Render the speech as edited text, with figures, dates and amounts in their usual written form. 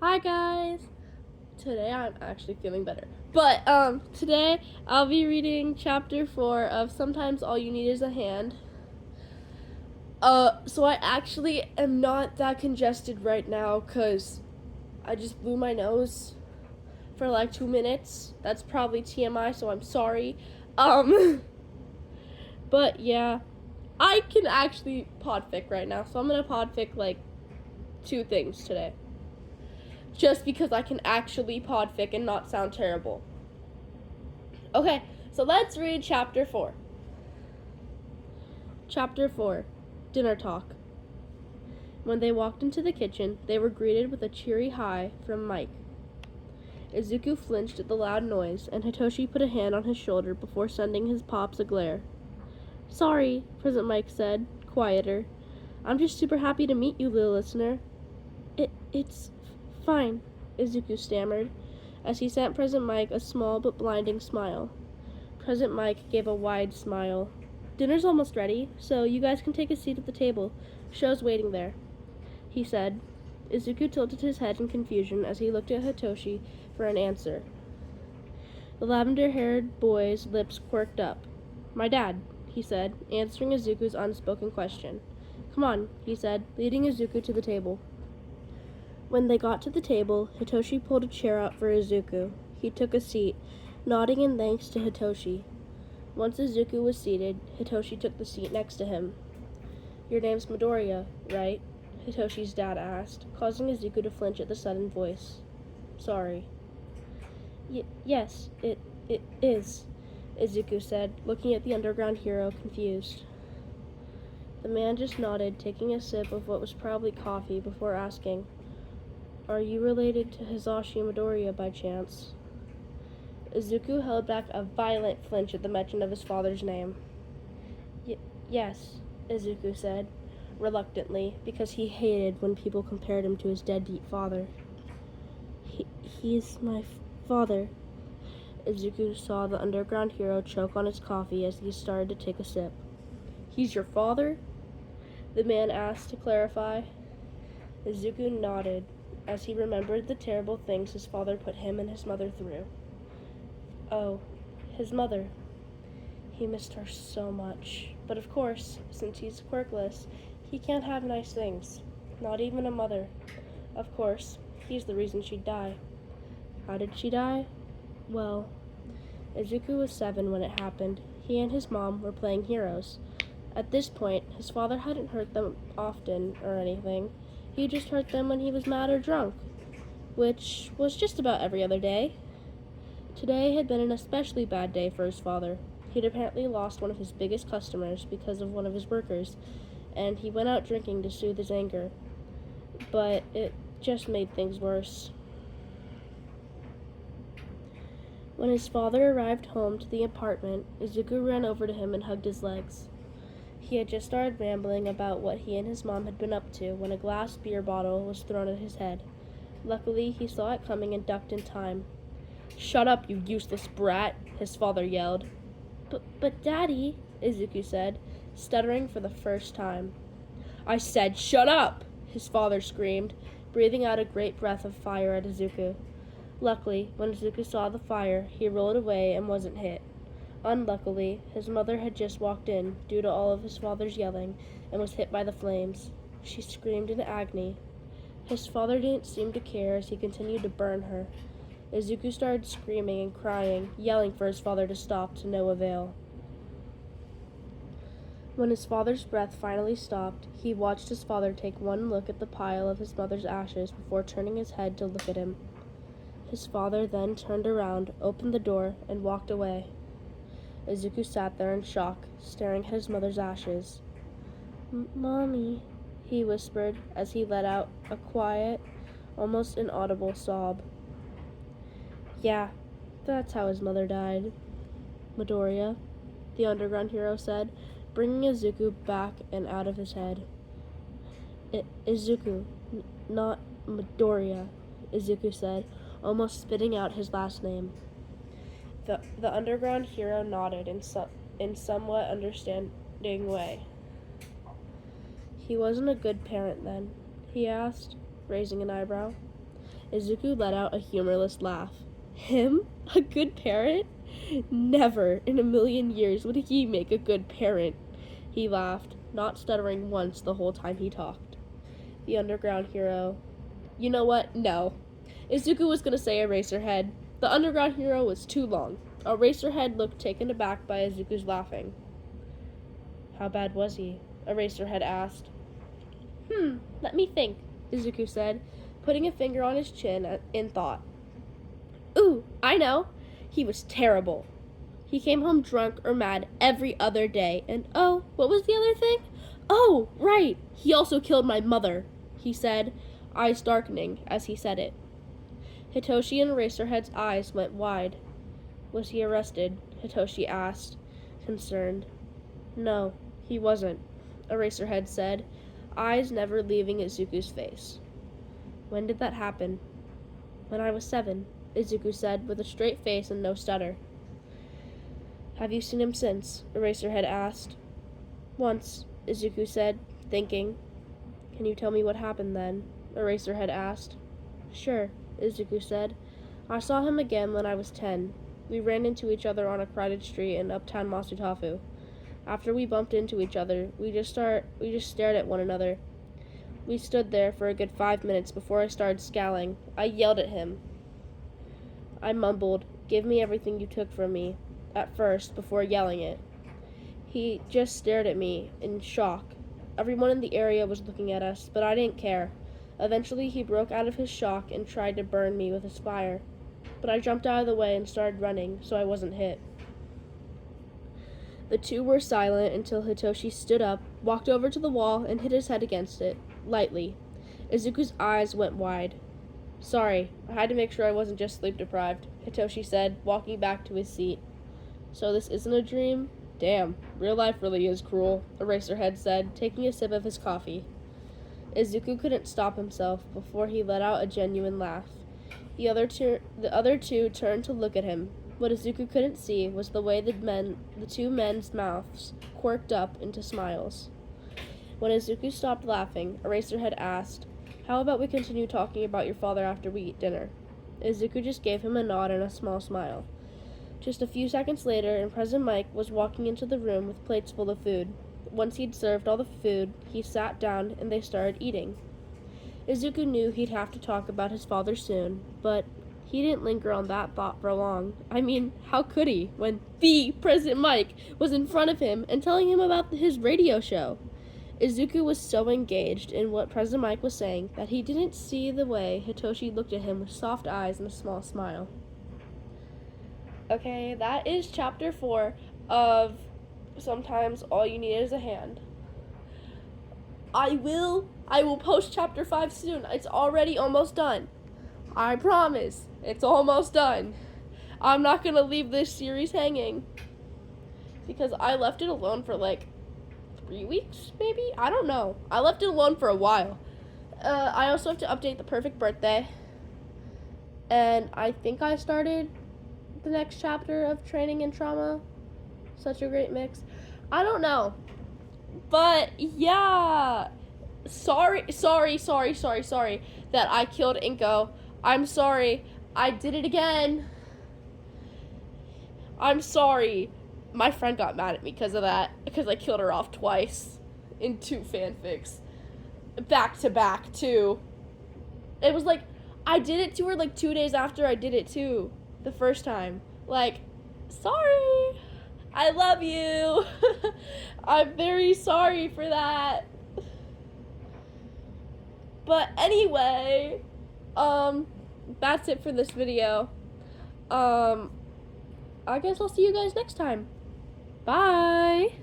Hi guys! Today I'm actually feeling better. But today I'll be reading chapter 4 of Sometimes All You Need Is a Hand. So I actually am not that congested right now because I just blew my nose for like 2 minutes. That's probably TMI, so I'm sorry. But yeah, I can actually podfic right now, so I'm gonna podfic like 2 things today. Just because I can actually podfic and not sound terrible. Okay, so let's read chapter 4. Chapter 4, Dinner Talk. When they walked into the kitchen, they were greeted with a cheery hi from Mike. Izuku flinched at the loud noise, and Hitoshi put a hand on his shoulder before sending his pops a glare. Sorry, President Mike said, quieter. I'm just super happy to meet you, little listener. It's fine, Izuku stammered, as he sent President Mike a small but blinding smile. President Mike gave a wide smile. Dinner's almost ready, so you guys can take a seat at the table. Show's waiting there, he said. Izuku tilted his head in confusion as he looked at Hitoshi for an answer. The lavender-haired boy's lips quirked up. My dad, he said, answering Izuku's unspoken question. Come on, he said, leading Izuku to the table. When they got to the table, Hitoshi pulled a chair out for Izuku. He took a seat, nodding in thanks to Hitoshi. Once Izuku was seated, Hitoshi took the seat next to him. Your name's Midoriya, right? Hitoshi's dad asked, causing Izuku to flinch at the sudden voice. Sorry. Yes, it is, Izuku said, looking at the underground hero, confused. The man just nodded, taking a sip of what was probably coffee before asking, Are you related to Hitoshi Midoriya by chance? Izuku held back a violent flinch at the mention of his father's name. Yes, Izuku said, reluctantly, because he hated when people compared him to his deadbeat father. He's my father. Izuku saw the underground hero choke on his coffee as he started to take a sip. He's your father? The man asked to clarify. Izuku nodded as he remembered the terrible things his father put him and his mother through. Oh, his mother. He missed her so much. But of course, since he's quirkless, he can't have nice things. Not even a mother. Of course, he's the reason she'd die. How did she die? Well, Izuku was 7 when it happened. He and his mom were playing heroes. At this point, his father hadn't hurt them often or anything. He just hurt them when he was mad or drunk, which was just about every other day. Today had been an especially bad day for his father. He'd apparently lost one of his biggest customers because of one of his workers, and he went out drinking to soothe his anger. But it just made things worse. When his father arrived home to the apartment, Izuku ran over to him and hugged his legs. He had just started rambling about what he and his mom had been up to when a glass beer bottle was thrown at his head. Luckily, he saw it coming and ducked in time. Shut up, you useless brat, his father yelled. But Daddy, Izuku said, stuttering for the first time. I said, shut up, his father screamed, breathing out a great breath of fire at Izuku. Luckily, when Izuku saw the fire, he rolled away and wasn't hit. Unluckily, his mother had just walked in, due to all of his father's yelling, and was hit by the flames. She screamed in agony. His father didn't seem to care as he continued to burn her. Izuku started screaming and crying, yelling for his father to stop, to no avail. When his father's breath finally stopped, he watched his father take one look at the pile of his mother's ashes before turning his head to look at him. His father then turned around, opened the door, and walked away. Izuku sat there in shock, staring at his mother's ashes. Mommy, he whispered as he let out a quiet, almost inaudible sob. Yeah, that's how his mother died. Midoriya, the underground hero said, bringing Izuku back and out of his head. Izuku, not Midoriya, Izuku said, almost spitting out his last name. The underground hero nodded in somewhat understanding way. He wasn't a good parent then, he asked, raising an eyebrow. Izuku let out a humorless laugh. Him? A good parent? Never in a million years would he make a good parent. He laughed, not stuttering once the whole time he talked. The underground hero. You know what? No. Izuku was going to say Eraserhead. The underground hero was too long. Eraserhead looked taken aback by Izuku's laughing. How bad was he? Eraserhead asked. Let me think, Izuku said, putting a finger on his chin in thought. Ooh, I know. He was terrible. He came home drunk or mad every other day, and oh, what was the other thing? Oh, right, he also killed my mother, he said, eyes darkening as he said it. Hitoshi and Eraserhead's eyes went wide. Was he arrested? Hitoshi asked, concerned. No, he wasn't, Eraserhead said, eyes never leaving Izuku's face. When did that happen? When I was 7, Izuku said, with a straight face and no stutter. Have you seen him since? Eraserhead asked. Once, Izuku said, thinking. Can you tell me what happened then? Eraserhead asked. Sure, Izuku said. I saw him again when I was 10. We ran into each other on a crowded street in uptown Masutafu. After we bumped into each other, we just stared at one another. We stood there for a good 5 minutes before I started scowling. I yelled at him. I mumbled, "Give me everything you took from me," at first, before yelling it. He just stared at me in shock. Everyone in the area was looking at us, but I didn't care. Eventually, he broke out of his shock and tried to burn me with his fire. But I jumped out of the way and started running, so I wasn't hit. The two were silent until Hitoshi stood up, walked over to the wall, and hit his head against it, lightly. Izuku's eyes went wide. Sorry, I had to make sure I wasn't just sleep-deprived, Hitoshi said, walking back to his seat. So this isn't a dream? Damn, real life really is cruel, Eraserhead said, taking a sip of his coffee. Izuku couldn't stop himself before he let out a genuine laugh. The other two turned to look at him. What Izuku couldn't see was the way the two men's mouths quirked up into smiles. When Izuku stopped laughing, Eraserhead asked, "How about we continue talking about your father after we eat dinner?" Izuku just gave him a nod and a small smile. Just a few seconds later, and President Mike was walking into the room with plates full of food. Once he'd served all the food, he sat down and they started eating. Izuku knew he'd have to talk about his father soon, but he didn't linger on that thought for long. I mean, how could he, when the President Mike was in front of him and telling him about his radio show? Izuku was so engaged in what President Mike was saying that he didn't see the way Hitoshi looked at him with soft eyes and a small smile. Okay, that is chapter 4 of Sometimes All You Need Is a Hand. I will post chapter 5 soon. It's already almost done. I promise. It's almost done. I'm not going to leave this series hanging because I left it alone for like 3 weeks, maybe? I don't know. I left it alone for a while. I also have to update the perfect birthday. And I think I started the next chapter of Training and Trauma. Such a great mix. I don't know. But yeah. Sorry that I killed Inko. I'm sorry. I did it again. I'm sorry. My friend got mad at me because of that. Because I killed her off twice. In 2 fanfics. Back to back, too. It was like, I did it to her like 2 days after I did it too. The first time. Like, sorry. I love you. I'm very sorry for that. But anyway, that's it for this video. I guess I'll see you guys next time. Bye.